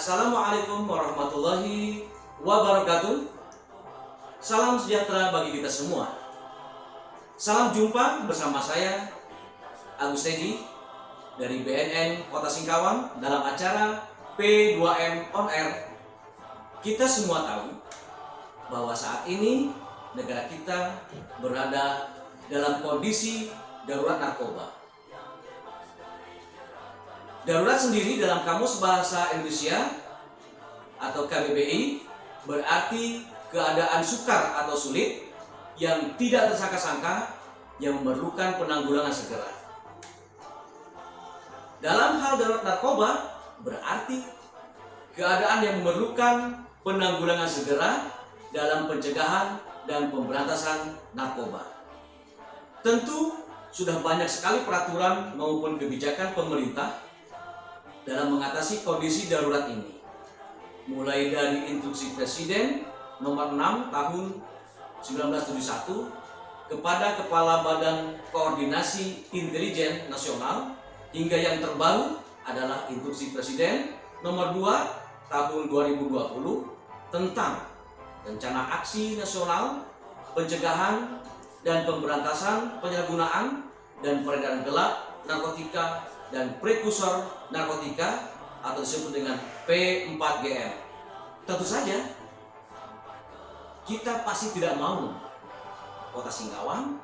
Assalamualaikum warahmatullahi wabarakatuh. Salam sejahtera bagi kita semua. Salam jumpa bersama saya Agus Teddy dari BNN Kota Singkawang dalam acara P2M On Air. Kita semua tahu bahwa saat ini negara kita berada dalam kondisi darurat narkoba. Darurat sendiri dalam Kamus Bahasa Indonesia atau KBBI berarti keadaan sukar atau sulit yang tidak tersangka-sangka yang memerlukan penanggulangan segera. Dalam hal darurat narkoba berarti keadaan yang memerlukan penanggulangan segera dalam pencegahan dan pemberantasan narkoba. Tentu sudah banyak sekali peraturan maupun kebijakan pemerintah dalam mengatasi kondisi darurat ini, mulai dari Instruksi Presiden Nomor 6 Tahun 1971 kepada Kepala Badan Koordinasi Intelijen Nasional, hingga yang terbaru adalah Instruksi Presiden Nomor 2 Tahun 2020 tentang Rencana Aksi Nasional Pencegahan dan Pemberantasan Penyalahgunaan dan Peredaran Gelap Narkotika dan Prekursor Narkotika atau disebut dengan P4GN. Tentu saja kita pasti tidak mau Kota Singkawang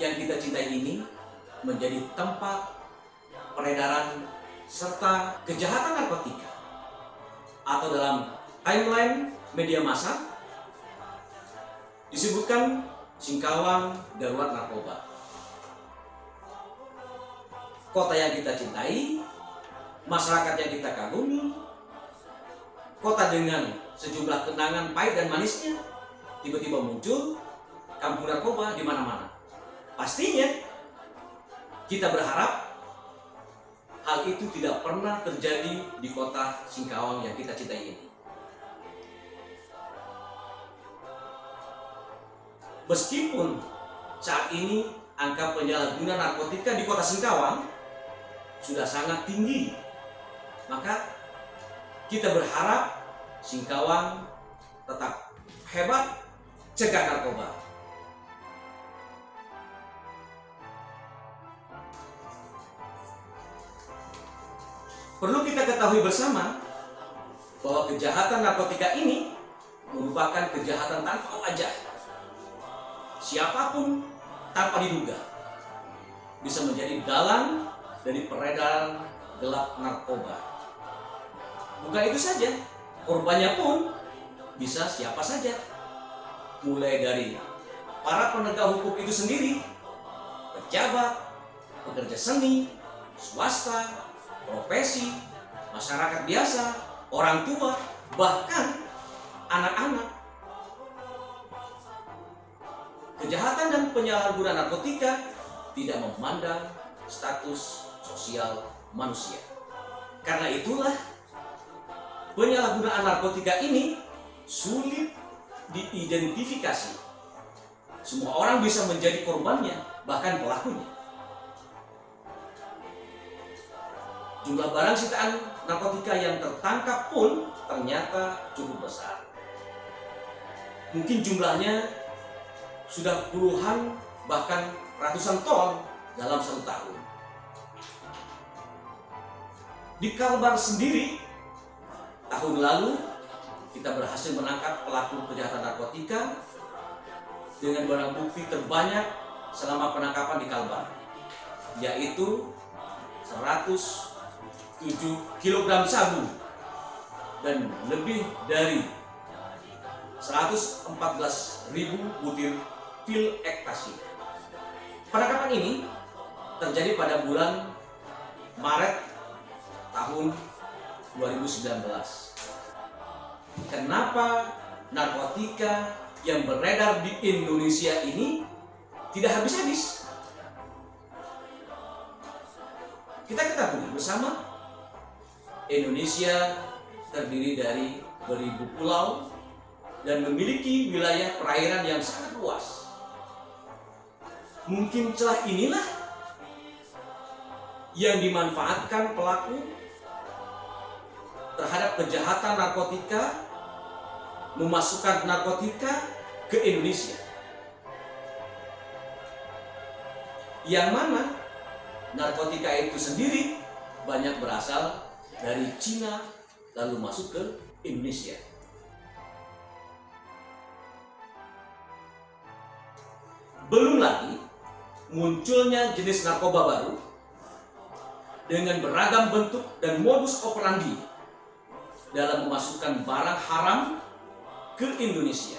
yang kita cintai ini menjadi tempat peredaran serta kejahatan narkotika, atau dalam timeline media massa disebutkan Singkawang darurat narkoba. Kota yang kita cintai, masyarakat yang kita kagumi, kota dengan sejumlah kenangan pahit dan manisnya, tiba-tiba muncul kampung narkoba di mana-mana. Pastinya kita berharap hal itu tidak pernah terjadi di Kota Singkawang yang kita cintai ini. Meskipun saat ini angka penyalahgunaan narkotika di Kota Singkawang sudah sangat tinggi, maka kita berharap Singkawang tetap hebat cegah narkoba. Perlu kita ketahui bersama bahwa kejahatan narkotika ini merupakan kejahatan tanpa wajah. Siapapun tanpa diduga bisa menjadi dalang dari peredaran gelap narkoba. Bukan itu saja, korbannya pun bisa siapa saja, mulai dari para penegak hukum itu sendiri, pejabat, pekerja seni, swasta, profesi, masyarakat biasa, orang tua, bahkan anak-anak. Kejahatan dan penyalahgunaan narkotika tidak memandang status sosial manusia. Karena itulah penyalahgunaan narkotika ini sulit diidentifikasi. Semua orang bisa menjadi korbannya, bahkan pelakunya. Jumlah barang sitaan narkotika yang tertangkap pun ternyata cukup besar. Mungkin jumlahnya sudah puluhan bahkan ratusan ton dalam 1 tahun. Di Kalbar sendiri, tahun lalu kita berhasil menangkap pelaku kejahatan narkotika dengan barang bukti terbanyak selama penangkapan di Kalbar, yaitu 107 kg sabu dan lebih dari 114.000 butir pil ekstasi. Penangkapan ini terjadi pada bulan Maret tahun 2019. Kenapa narkotika yang beredar di Indonesia ini tidak habis-habis? Kita ketahui bersama, Indonesia terdiri dari beribu pulau dan memiliki wilayah perairan yang sangat luas. Mungkin celah inilah yang dimanfaatkan pelaku terhadap kejahatan narkotika, memasukkan narkotika ke Indonesia. Yang mana narkotika itu sendiri banyak berasal dari Cina lalu masuk ke Indonesia. Belum lagi munculnya jenis narkoba baru dengan beragam bentuk dan modus operandi dalam memasukkan barang haram ke Indonesia.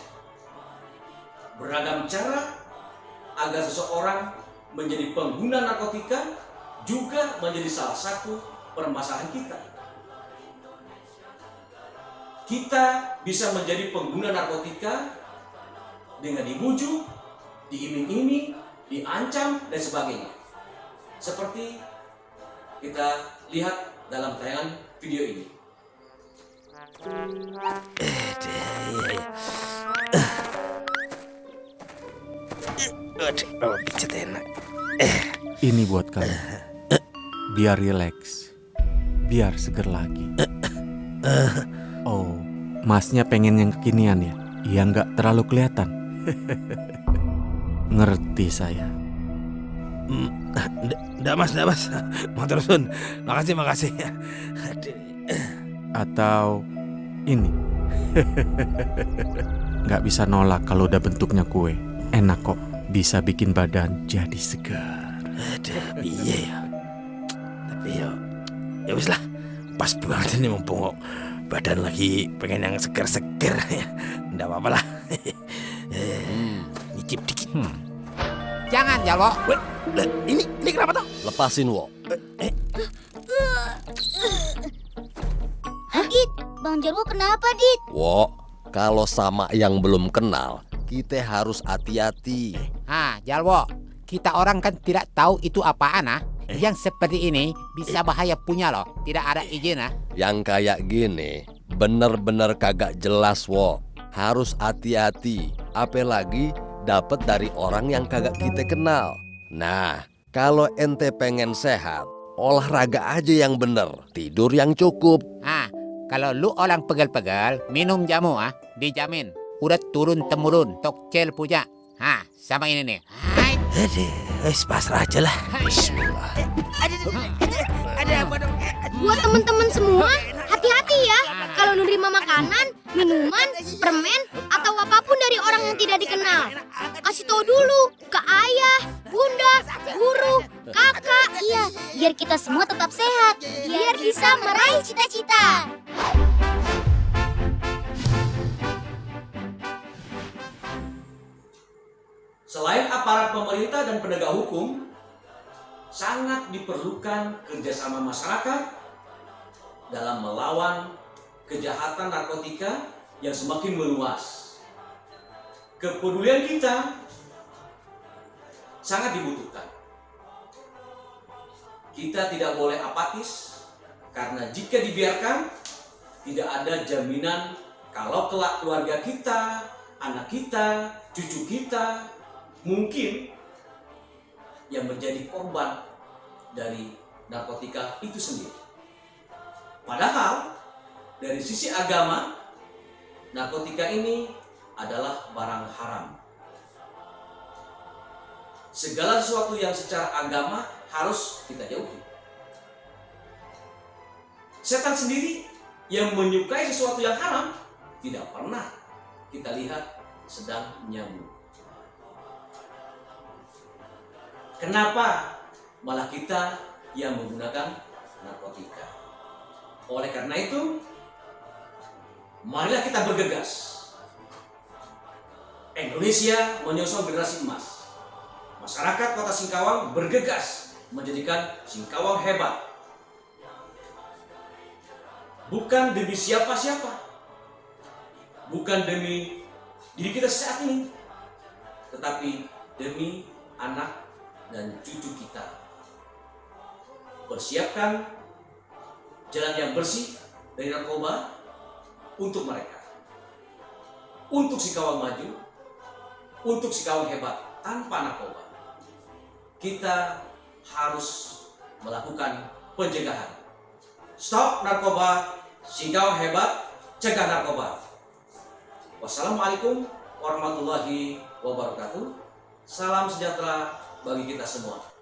Beragam cara agar seseorang menjadi pengguna narkotika juga menjadi salah satu permasalahan kita. Kita bisa menjadi pengguna narkotika dengan dibujuk, diiming-iming, diancam, dan sebagainya. Seperti kita lihat dalam tayangan video ini. Ini buat kamu. Biar rileks, biar seger lagi. Oh, masnya pengen yang kekinian ya? Yang nggak terlalu kelihatan. Ngerti saya. Nggak mas. Matursun. Makasih. Atau ini. Nggak bisa nolak kalau udah bentuknya kue. Enak kok, bisa bikin badan jadi segar. Iya ya. Tapi ya wis lah. Pas banget ini mumpung badan lagi pengen yang seger-seger ya. Nggak apa-apa lah. Nyicip dikit. Jangan ya, Wo. Ini kenapa toh? Lepasin, Wo. Dit, Bang Jarwo kenapa, Dit? Wo, kalau sama yang belum kenal, kita harus hati-hati. Jalwo, kita orang kan tidak tahu itu apaan Yang seperti ini bisa bahaya punya loh. Tidak ada izin Yang kayak gini bener-bener kagak jelas, Wo. Harus hati-hati, apalagi dapat dari orang yang kagak kita kenal. Nah, kalau ente pengen sehat, olahraga aja yang bener, tidur yang cukup. Kalau lu orang pegel-pegel, minum jamu dijamin. Udah turun-temurun, tokcel punya. Sama ini nih. Pasrah aja lah. Bismillah. Buat teman-teman semua, hati-hati ya. Kalau menerima makanan, minuman, permen, atau apapun dari orang yang tidak dikenal. Kasih tahu dulu ke ayah, bunda, guru, kakak. Iya, biar kita semua tetap sehat. Biar bisa meraih cita-cita. Selain aparat pemerintah dan penegak hukum, sangat diperlukan kerjasama masyarakat dalam melawan kejahatan narkotika yang semakin meluas. Kepedulian kita sangat dibutuhkan. Kita tidak boleh apatis, karena jika dibiarkan, tidak ada jaminan kalau kelak keluarga kita, anak kita, cucu kita, mungkin yang menjadi korban dari narkotika itu sendiri. Padahal dari sisi agama, narkotika ini adalah barang haram. Segala sesuatu yang secara agama harus kita jauhi. Setan sendiri yang menyukai sesuatu yang haram tidak pernah kita lihat sedang menyambut. Kenapa malah kita yang menggunakan narkotika? Oleh karena itu, marilah kita bergegas. Indonesia menyosong generasi emas. Masyarakat Kota Singkawang bergegas menjadikan Singkawang hebat. Bukan demi siapa-siapa, bukan demi diri kita saat ini, tetapi demi anak dan cucu kita. Persiapkan jalan yang bersih dari narkoba untuk mereka, untuk Singkawang maju, untuk Singkawang hebat tanpa narkoba. Kita harus melakukan pencegahan. Stop narkoba, Si kau hebat, cegah narkoba. Wassalamualaikum warahmatullahi wabarakatuh. Salam sejahtera bagi kita semua.